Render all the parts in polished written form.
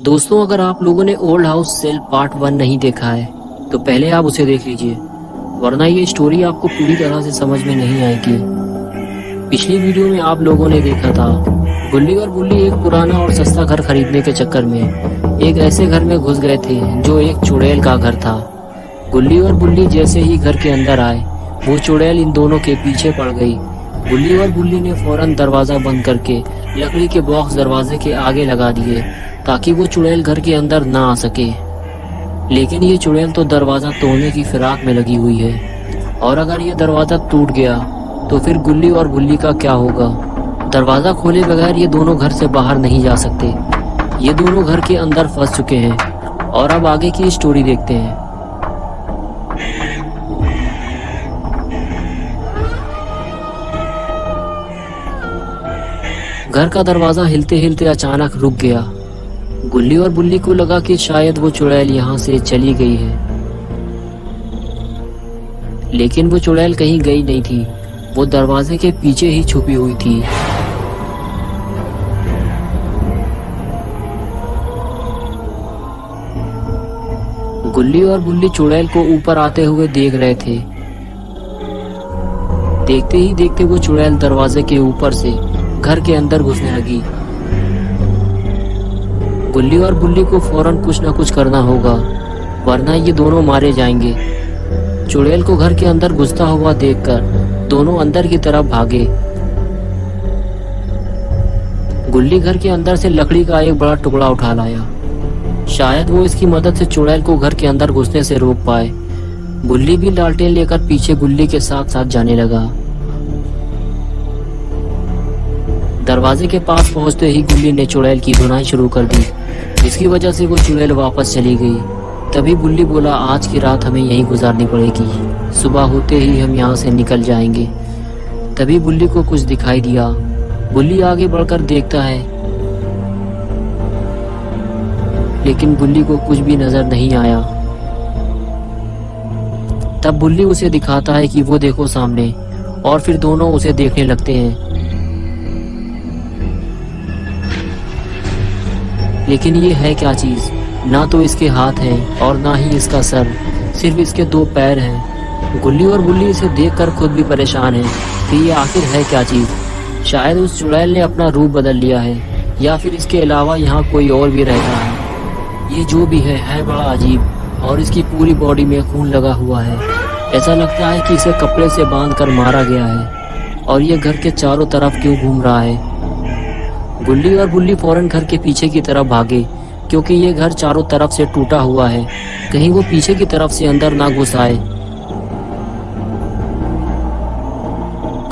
दोस्तों, अगर आप लोगों ने ओल्ड हाउस सेल पार्ट 1 नहीं देखा है तो पहले आप उसे देख लीजिए, वरना ये स्टोरी आपको पूरी तरह से समझ में नहीं आएगी। पिछली वीडियो में आप लोगों ने देखा था गुल्ली और बुल्ली एक पुराना और सस्ता घर खरीदने के चक्कर में एक ऐसे घर में घुस गए थे जो एक चुड़ैल का घर था। गुल्ली और बुल्ली जैसे ही घर के अंदर आए वो चुड़ैल इन दोनों के पीछे पड़ गई। गुल्ली और बुल्ली ने फौरन दरवाजा बंद करके लकड़ी के बॉक्स दरवाजे के आगे लगा दिए ताकि वो चुड़ैल घर के अंदर ना आ सके। लेकिन ये चुड़ैल तो दरवाजा तोड़ने की फिराक में लगी हुई है, और अगर ये दरवाजा टूट गया तो फिर गुल्ली और बुल्ली का क्या होगा। दरवाजा खोले बगैर ये दोनों घर से बाहर नहीं जा सकते। ये दोनों घर के अंदर फंस चुके हैं और अब आगे की स्टोरी देखते हैं। घर का दरवाजा हिलते हिलते अचानक रुक गया। गुल्ली और बुल्ली को लगा कि शायद वो चुड़ैल यहाँ से चली गई है, लेकिन वो चुड़ैल कहीं गई नहीं थी। वो दरवाजे के पीछे ही छुपी हुई थी। गुल्ली और बुल्ली चुड़ैल को ऊपर आते हुए देख रहे थे। देखते ही देखते वो चुड़ैल दरवाजे के ऊपर से घर के अंदर घुसने लगी। गुल्ली और बुल्ली को फौरन कुछ न कुछ करना होगा, वरना ये दोनों मारे जाएंगे। चुड़ैल को घर के अंदर घुसता हुआ देखकर दोनों अंदर की तरफ भागे। गुल्ली घर के अंदर से लकड़ी का एक बड़ा टुकड़ा उठा लाया। शायद वो इसकी मदद से चुड़ैल को घर के अंदर घुसने से रोक पाए। बुल्ली भी लालटेन लेकर पीछे गुल्ली के साथ साथ जाने लगा। दरवाजे के पास पहुंचते ही गुल्ली ने चुड़ैल की धुनाई शुरू कर दी, जिसकी वजह से वो चुड़ैल वापस चली गई। तभी बुल्ली बोला, आज की रात हमें यहीं गुजारनी पड़ेगी, सुबह होते ही हम यहाँ से निकल जाएंगे। तभी बुल्ली को कुछ दिखाई दिया। बुल्ली आगे बढ़कर देखता है, लेकिन बुल्ली को कुछ भी नजर नहीं आया। तब बुल्ली उसे दिखाता है कि वो देखो सामने, और फिर दोनों उसे देखने लगते हैं। लेकिन ये है क्या चीज? ना तो इसके हाथ हैं और ना ही इसका सर, सिर्फ इसके 2 पैर हैं। गुल्ली और बुल्ली इसे देखकर खुद भी परेशान हैं कि ये आखिर है क्या चीज। शायद उस चुड़ैल ने अपना रूप बदल लिया है, या फिर इसके अलावा यहाँ कोई और भी रहता है। ये जो भी है बड़ा अजीब, और इसकी पूरी बॉडी में खून लगा हुआ है। ऐसा लगता है कि इसे कपड़े से बांधकर मारा गया है, और ये घर के चारों तरफ क्यों घूम रहा है। गुल्ली और बुल्ली फौरन घर के पीछे की तरफ भागे, क्योंकि ये घर चारों तरफ से टूटा हुआ है, कहीं वो पीछे की तरफ से अंदर ना घुस आए।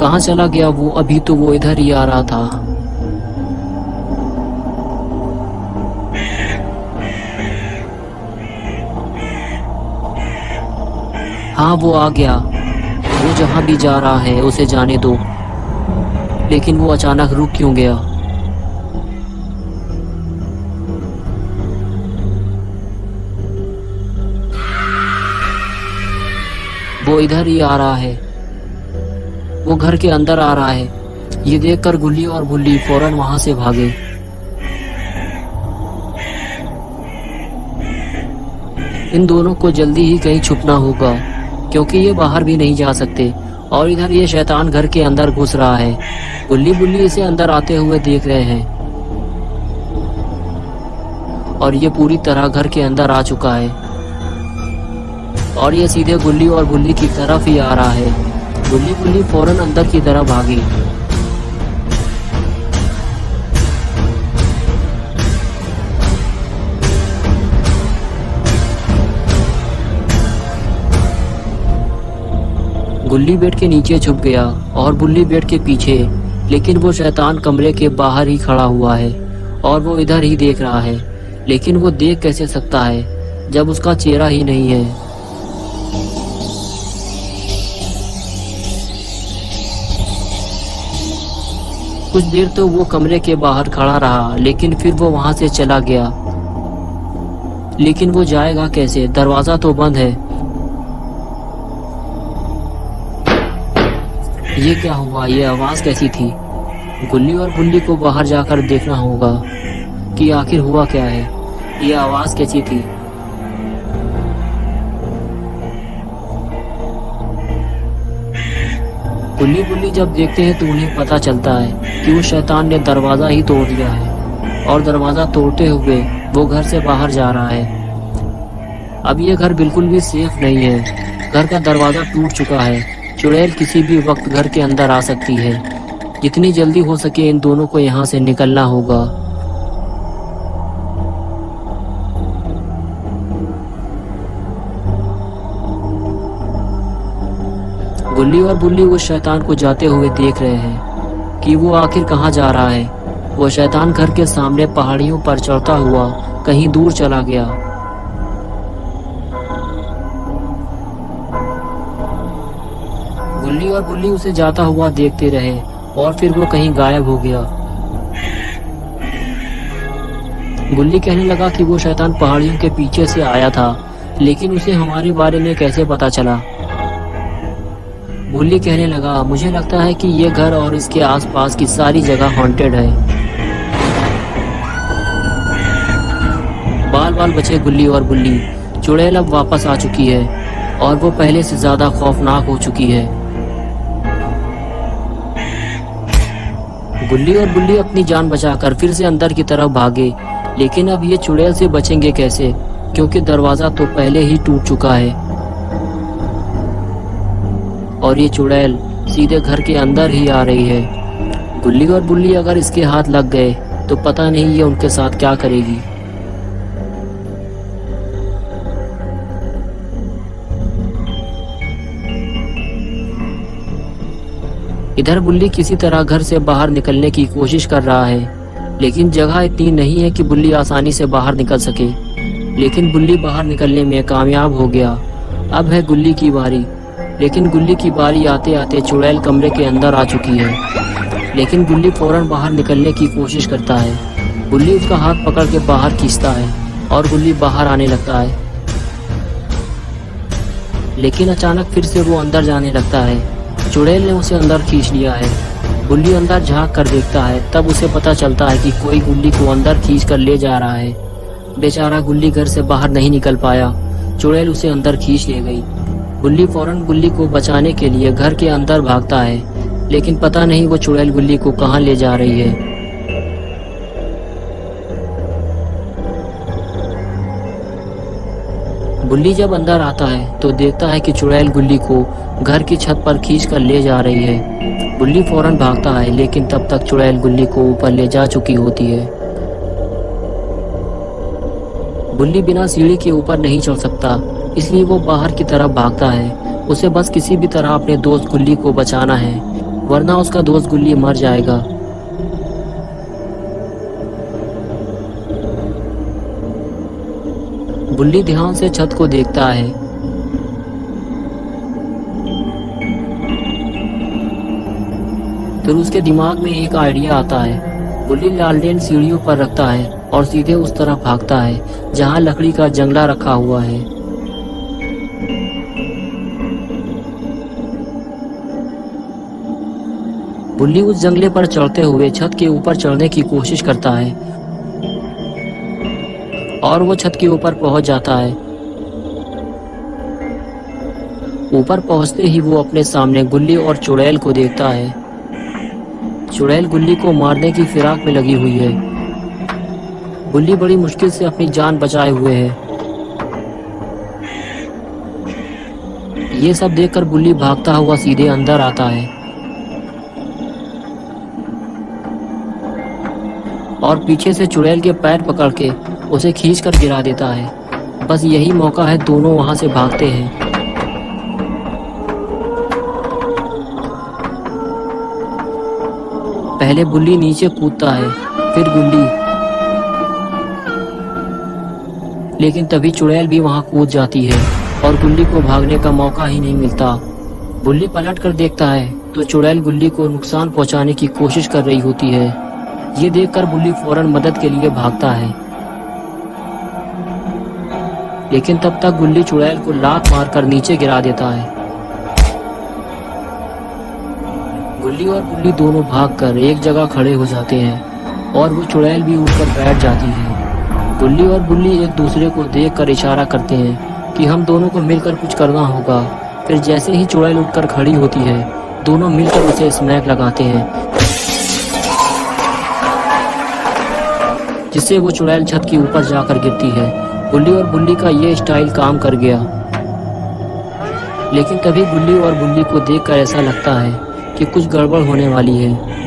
कहाँ चला गया वो? अभी तो वो इधर ही आ रहा था। हाँ, वो आ गया। वो जहाँ भी जा रहा है उसे जाने दो। लेकिन वो अचानक रुक क्यों गया? वो इधर ही आ रहा है, वो घर के अंदर आ रहा है। ये देखकर गुल्ली और बुल्ली फौरन वहां से भागे। इन दोनों को जल्दी ही कहीं छुपना होगा, क्योंकि ये बाहर भी नहीं जा सकते, और इधर ये शैतान घर के अंदर घुस रहा है। गुल्ली बुल्ली इसे अंदर आते हुए देख रहे हैं, और ये पूरी तरह घर के अंदर आ चुका है, और ये सीधे गुल्ली और बुल्ली की तरफ ही आ रहा है। गुल्ली बुल्ली फौरन अंदर की तरफ भागी। गुल्ली बेड के नीचे छुप गया और बुल्ली बेड के पीछे, लेकिन वो शैतान कमरे के बाहर ही खड़ा हुआ है और वो इधर ही देख रहा है। लेकिन वो देख कैसे सकता है जब उसका चेहरा ही नहीं है। कुछ देर तो वो कमरे के बाहर खड़ा रहा, लेकिन फिर वो वहां से चला गया। लेकिन वो जाएगा कैसे? दरवाजा तो बंद है। ये क्या हुआ? ये आवाज कैसी थी? गुल्ली और बुल्ली को बाहर जाकर देखना होगा कि आखिर हुआ क्या है। ये आवाज कैसी थी? गुल्ली बुल्ली जब देखते हैं तो उन्हें पता चलता है कि उस शैतान ने दरवाजा ही तोड़ दिया है और दरवाजा तोड़ते हुए वो घर से बाहर जा रहा है। अब ये घर बिल्कुल भी सेफ नहीं है। घर का दरवाजा टूट चुका है। चुड़ैल किसी भी वक्त घर के अंदर आ सकती है। जितनी जल्दी हो सके इन दोनों को यहाँ से निकलना होगा। गुल्ली और बुल्ली उस शैतान को जाते हुए देख रहे हैं कि वो आखिर कहाँ जा रहा है। वो शैतान घर के सामने पहाड़ियों पर चढ़ता हुआ कहीं दूर चला गया। गुल्ली और बुल्ली उसे जाता हुआ देखते रहे और फिर वो कहीं गायब हो गया। गुल्ली कहने लगा कि वो शैतान पहाड़ियों के पीछे से आया था, लेकिन उसे हमारे बारे में कैसे पता चला। बुल्ली कहने लगा, मुझे लगता है कि ये घर और इसके आसपास की सारी जगह हॉन्टेड है। बाल बाल बचे गुल्ली और बुल्ली। चुड़ैल अब वापस आ चुकी है और वो पहले से ज्यादा खौफनाक हो चुकी है। गुल्ली और बुल्ली अपनी जान बचाकर फिर से अंदर की तरफ भागे, लेकिन अब ये चुड़ैल से बचेंगे कैसे, क्योंकि दरवाजा तो पहले ही टूट चुका है और ये चुड़ैल सीधे घर के अंदर ही आ रही है। गुल्ली और बुल्ली अगर इसके हाथ लग गए तो पता नहीं ये उनके साथ क्या करेगी। इधर बुल्ली किसी तरह घर से बाहर निकलने की कोशिश कर रहा है, लेकिन जगह इतनी नहीं है कि बुल्ली आसानी से बाहर निकल सके। लेकिन बुल्ली बाहर निकलने में कामयाब हो गया। अब है गुल्ली की बारी, लेकिन गुल्ली की बारी आते आते चुड़ैल कमरे के अंदर आ चुकी है। लेकिन गुल्ली फौरन बाहर निकलने की कोशिश करता है। गुल्ली उसका हाथ पकड़ के बाहर खींचता है और गुल्ली बाहर आने लगता है, लेकिन अचानक फिर से वो अंदर जाने लगता है। चुड़ैल ने उसे अंदर खींच लिया है। गुल्ली अंदर झांक कर देखता है, तब उसे पता चलता है कि कोई गुल्ली को अंदर खींच कर ले जा रहा है। बेचारा गुल्ली घर से बाहर नहीं निकल पाया। चुड़ैल उसे अंदर खींच ले गई। गुल्ली फौरन गुल्ली को बचाने के लिए घर के अंदर भागता है, लेकिन पता नहीं वो चुड़ैल गुल्ली को कहाँ ले जा रही है। गुल्ली जब अंदर आता है तो देखता है कि चुड़ैल गुल्ली को घर की छत पर खींच कर ले जा रही है। गुल्ली फौरन भागता है, लेकिन तब तक चुड़ैल गुल्ली को ऊपर ले जा चुकी होती है। गुल्ली बिना सीढ़ी के ऊपर नहीं चढ़ सकता, इसलिए वो बाहर की तरफ भागता है। उसे बस किसी भी तरह अपने दोस्त गुल्ली को बचाना है, वरना उसका दोस्त गुल्ली मर जाएगा। गुल्ली ध्यान से छत को देखता है। फिर उसके दिमाग में एक आइडिया आता है। गुल्ली लालटेन सीढ़ियों पर रखता है और सीधे उस तरफ भागता है जहां लकड़ी का जंगला रखा हुआ है। गुल्ली उस जंगले पर चढ़ते हुए छत के ऊपर चढ़ने की कोशिश करता है और वो छत के ऊपर पहुंच जाता है। ऊपर पहुंचते ही वो अपने सामने गुल्ली और चुड़ैल को देखता है। चुड़ैल गुल्ली को मारने की फिराक में लगी हुई है। गुल्ली बड़ी मुश्किल से अपनी जान बचाए हुए है। ये सब देखकर गुल्ली भागता हुआ सीधे अंदर आता है और पीछे से चुड़ैल के पैर पकड़ के उसे खींच कर गिरा देता है। बस यही मौका है, दोनों वहां से भागते हैं। पहले बुल्ली नीचे कूदता है, फिर गुल्ली, लेकिन तभी चुड़ैल भी वहां कूद जाती है और गुल्ली को भागने का मौका ही नहीं मिलता। बुल्ली पलट कर देखता है तो चुड़ैल गुल्ली को नुकसान पहुंचाने की कोशिश कर रही होती है। ये देखकर बुल्ली फौरन मदद के लिए भागता है, लेकिन तब तक गुल्ली चुड़ैल को लात मारकर नीचे गिरा देता है। गुल्ली और बुल्ली दोनों भागकर एक जगह खड़े हो जाते हैं और वो चुड़ैल भी उठकर बैठ जाती है। गुल्ली और बुल्ली एक दूसरे को देखकर इशारा करते हैं कि हम दोनों को मिलकर कुछ करना होगा। फिर जैसे ही चुड़ैल उठकर खड़ी होती है, दोनों मिलकर उसे स्मैक लगाते हैं, जिससे वो चुड़ैल छत के ऊपर जाकर गिरती है। गुल्ली और बुल्ली का ये स्टाइल काम कर गया, लेकिन तभी गुल्ली और बुल्ली को देखकर ऐसा लगता है कि कुछ गड़बड़ होने वाली है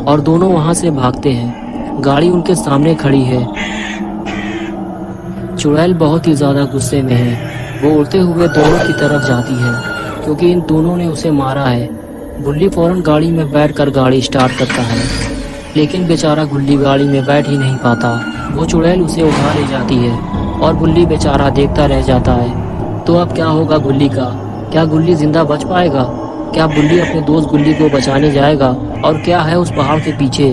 और दोनों वहां से भागते हैं। गाड़ी उनके सामने खड़ी है। चुड़ैल बहुत ही ज्यादा गुस्से में है। वो उड़ते हुए दोनों की तरफ जाती है क्योंकि इन दोनों ने उसे मारा है। बुल्ली फौरन गाड़ी में बैठकर गाड़ी स्टार्ट करता है, लेकिन बेचारा गुल्ली गाड़ी में बैठ ही नहीं पाता। वो चुड़ैल उसे उठा ले जाती है और बुल्ली बेचारा देखता रह जाता है। तो अब क्या होगा गुल्ली का? क्या गुल्ली जिंदा बच पाएगा? क्या बुल्ली अपने दोस्त गुल्ली को बचाने जाएगा? और क्या है उस पहाड़ के पीछे,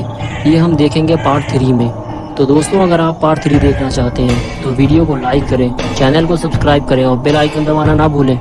ये हम देखेंगे पार्ट 3 में। तो दोस्तों, अगर आप पार्ट 3 देखना चाहते हैं तो वीडियो को लाइक करें, चैनल को सब्सक्राइब करें और बेल आइकन दबाना ना भूलें।